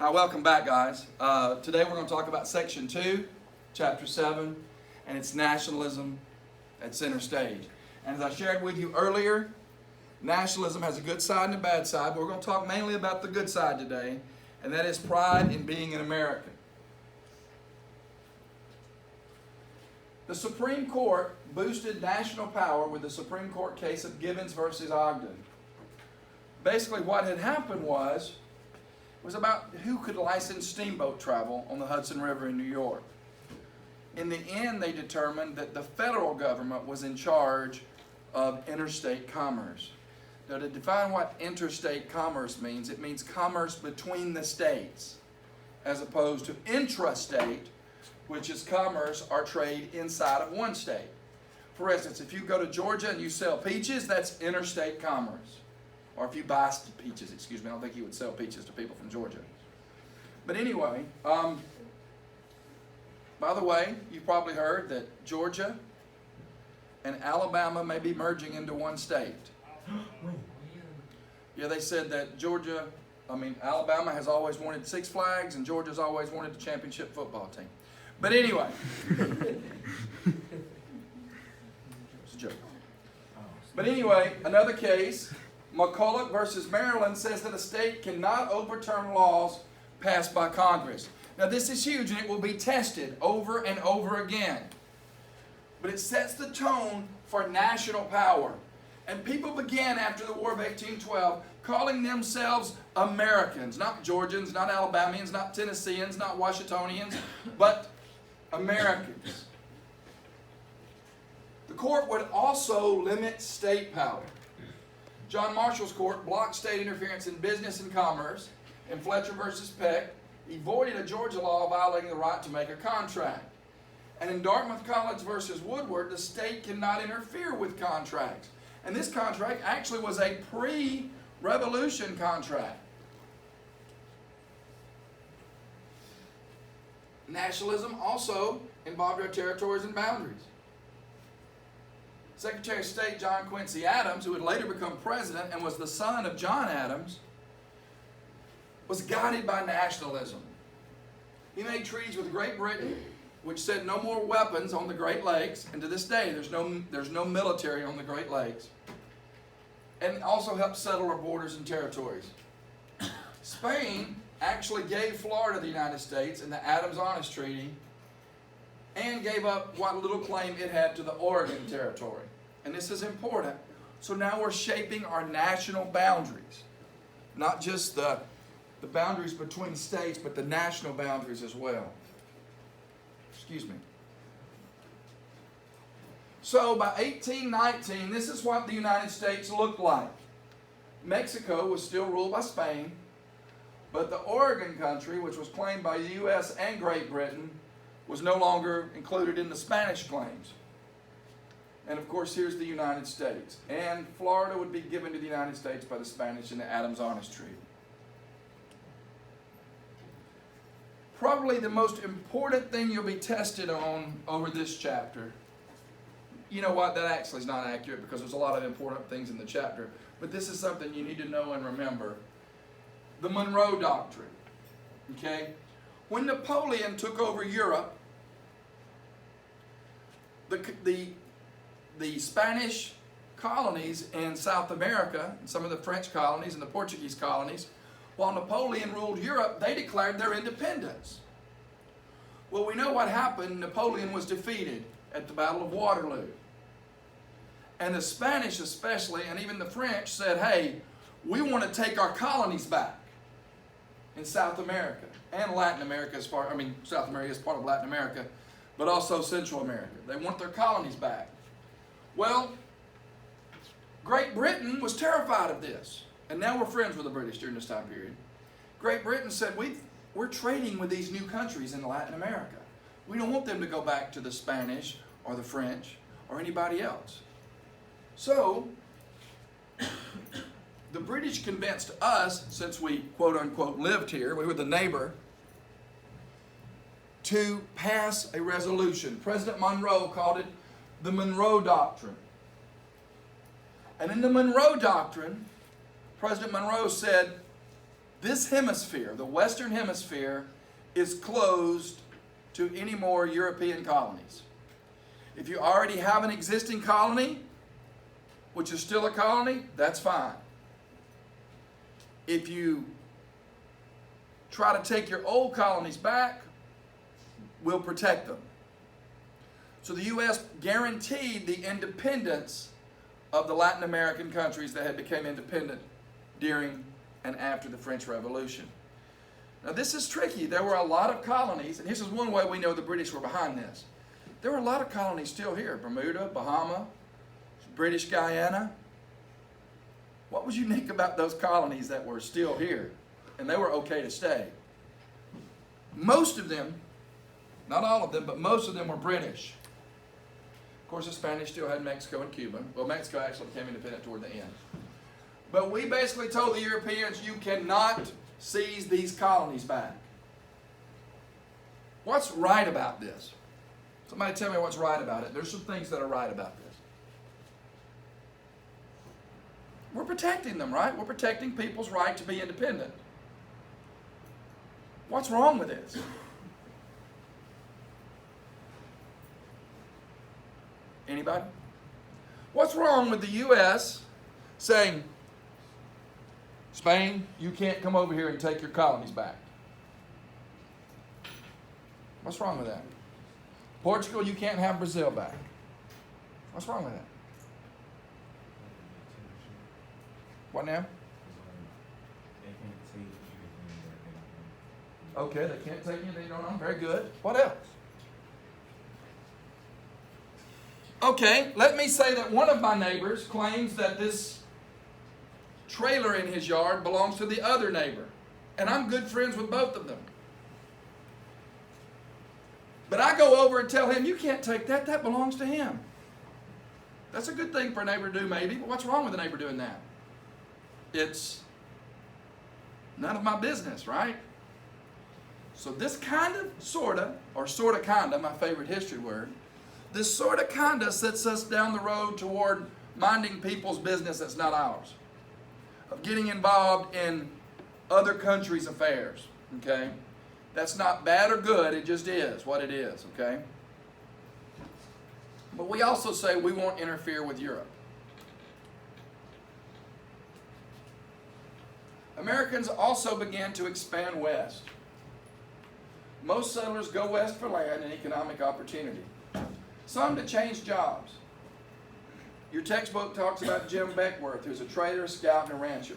Hi, welcome back, guys. Today we're going to talk about Section 2, Chapter 7, and it's nationalism at center stage. And as I shared with you earlier, nationalism has a good side and a bad side, but we're going to talk mainly about the good side today, and that is pride in being an American. The Supreme Court boosted national power with the Supreme Court case of Gibbons versus Ogden. Basically, what had happened was about who could license steamboat travel on the Hudson River in New York. In the end, they determined that the federal government was in charge of interstate commerce. Now, to define what interstate commerce means, it means commerce between the states, as opposed to intrastate, which is commerce or trade inside of one state. For instance, if you go to Georgia and you sell peaches, that's interstate commerce. Or if you buy peaches, I don't think you would sell peaches to people from Georgia. But anyway, by the way, you've probably heard that Georgia and Alabama may be merging into one state. Yeah, they said that Alabama has always wanted Six Flags and Georgia's always wanted the championship football team. But anyway, it's a joke. But anyway, another case, McCulloch versus Maryland, says that a state cannot overturn laws passed by Congress. Now this is huge and it will be tested over and over again. But it sets the tone for national power. And people began after the War of 1812 calling themselves Americans, not Georgians, not Alabamians, not Tennesseans, not Washingtonians, but Americans. The court would also limit state power. John Marshall's court blocked state interference in business and commerce. In Fletcher versus Peck, he voided a Georgia law violating the right to make a contract. And in Dartmouth College versus Woodward, the state cannot interfere with contracts. And this contract actually was a pre-revolution contract. Nationalism also involved our territories and boundaries. Secretary of State John Quincy Adams, who would later become president and was the son of John Adams, was guided by nationalism. He made treaties with Great Britain, which said no more weapons on the Great Lakes, and to this day there's no military on the Great Lakes, and also helped settle our borders and territories. Spain actually gave Florida to the United States in the Adams-Honest Treaty, and gave up what little claim it had to the Oregon Territory. And this is important. So now we're shaping our national boundaries. Not just the boundaries between states, but the national boundaries as well. Excuse me. So by 1819, this is what the United States looked like. Mexico was still ruled by Spain, but the Oregon country, which was claimed by the U.S. and Great Britain, was no longer included in the Spanish claims. And of course, here's the United States. And Florida would be given to the United States by the Spanish in the Adams-Honest Treaty. Probably the most important thing you'll be tested on over this chapter. You know what? That actually is not accurate because there's a lot of important things in the chapter. But this is something you need to know and remember. The Monroe Doctrine. Okay? When Napoleon took over Europe, the Spanish colonies in South America, some of the French colonies and the Portuguese colonies, while Napoleon ruled Europe, they declared their independence. Well, we know what happened. Napoleon was defeated at the Battle of Waterloo. And the Spanish especially, and even the French, said, hey, we want to take our colonies back in South America and Latin America. South America is part of Latin America, but also Central America. They want their colonies back. Well, Great Britain was terrified of this. And now we're friends with the British during this time period. Great Britain said, we're trading with these new countries in Latin America. We don't want them to go back to the Spanish or the French or anybody else. So, the British convinced us, since we quote-unquote lived here, we were the neighbor, to pass a resolution. President Monroe called it the Monroe Doctrine. And in the Monroe Doctrine, President Monroe said, This hemisphere, the Western Hemisphere, is closed to any more European colonies. If you already have an existing colony, which is still a colony, that's fine. If you try to take your old colonies back, we'll protect them. So the U.S. guaranteed the independence of the Latin American countries that had become independent during and after the French Revolution. Now this is tricky. There were a lot of colonies, and this is one way we know the British were behind this. There were a lot of colonies still here. Bermuda, Bahama, British Guyana. What was unique about those colonies that were still here? And they were okay to stay. Most of them, not all of them, but most of them were British. Of course, the Spanish still had Mexico and Cuba. Well, Mexico actually became independent toward the end. But we basically told the Europeans, you cannot seize these colonies back. What's right about this? Somebody tell me what's right about it. There's some things that are right about this. We're protecting them, right? We're protecting people's right to be independent. What's wrong with this? Anybody? What's wrong with the U.S. saying, Spain, you can't come over here and take your colonies back? What's wrong with that? Portugal, you can't have Brazil back. What's wrong with that? What now? Okay, they can't take anything they don't own. Very good. What else? Okay, let me say that one of my neighbors claims that this trailer in his yard belongs to the other neighbor. And I'm good friends with both of them. But I go over and tell him, you can't take that, that belongs to him. That's a good thing for a neighbor to do maybe, but what's wrong with a neighbor doing that? It's none of my business, right? So this kind of, sorta kinda, my favorite history word, this sorta kinda sets us down the road toward minding people's business that's not ours. Of getting involved in other countries' affairs, okay? That's not bad or good, it just is what it is, okay? But we also say we won't interfere with Europe. Americans also began to expand west. Most settlers go west for land and economic opportunity. Some to change jobs. Your textbook talks about Jim Beckworth, who's a trader, a scout, and a rancher.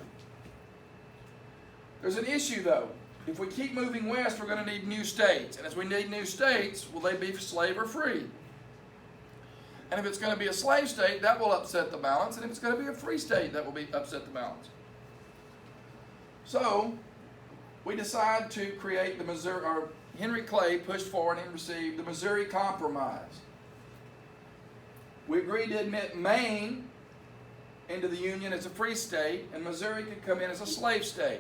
There's an issue, though. If we keep moving west, we're going to need new states. And as we need new states, will they be slave or free? And if it's going to be a slave state, that will upset the balance. And if it's going to be a free state, that will upset the balance. So, we decide to create the Missouri, or Henry Clay pushed forward and received the Missouri Compromise. We agreed to admit Maine into the Union as a free state, and Missouri could come in as a slave state.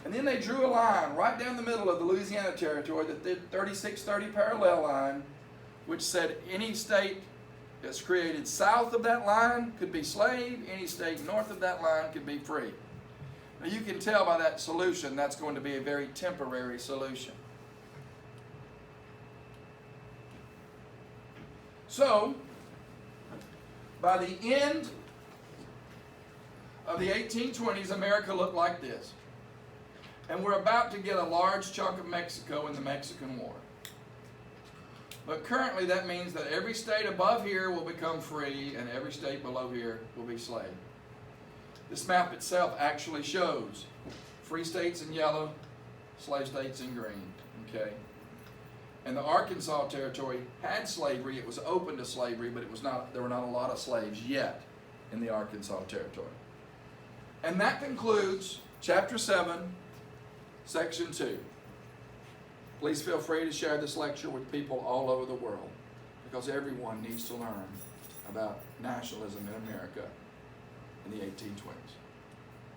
And then they drew a line right down the middle of the Louisiana Territory, the 3630 parallel line, which said any state that's created south of that line could be slave, any state north of that line could be free. Now you can tell by that solution that's going to be a very temporary solution. So, by the end of the 1820s, America looked like this. And we're about to get a large chunk of Mexico in the Mexican War. But currently that means that every state above here will become free and every state below here will be slave. This map itself actually shows free states in yellow, slave states in green. Okay? And the Arkansas Territory had slavery. It was open to slavery, but there were not a lot of slaves yet in the Arkansas Territory. And that concludes Chapter 7, Section 2. Please feel free to share this lecture with people all over the world, because everyone needs to learn about nationalism in America in the 1820s.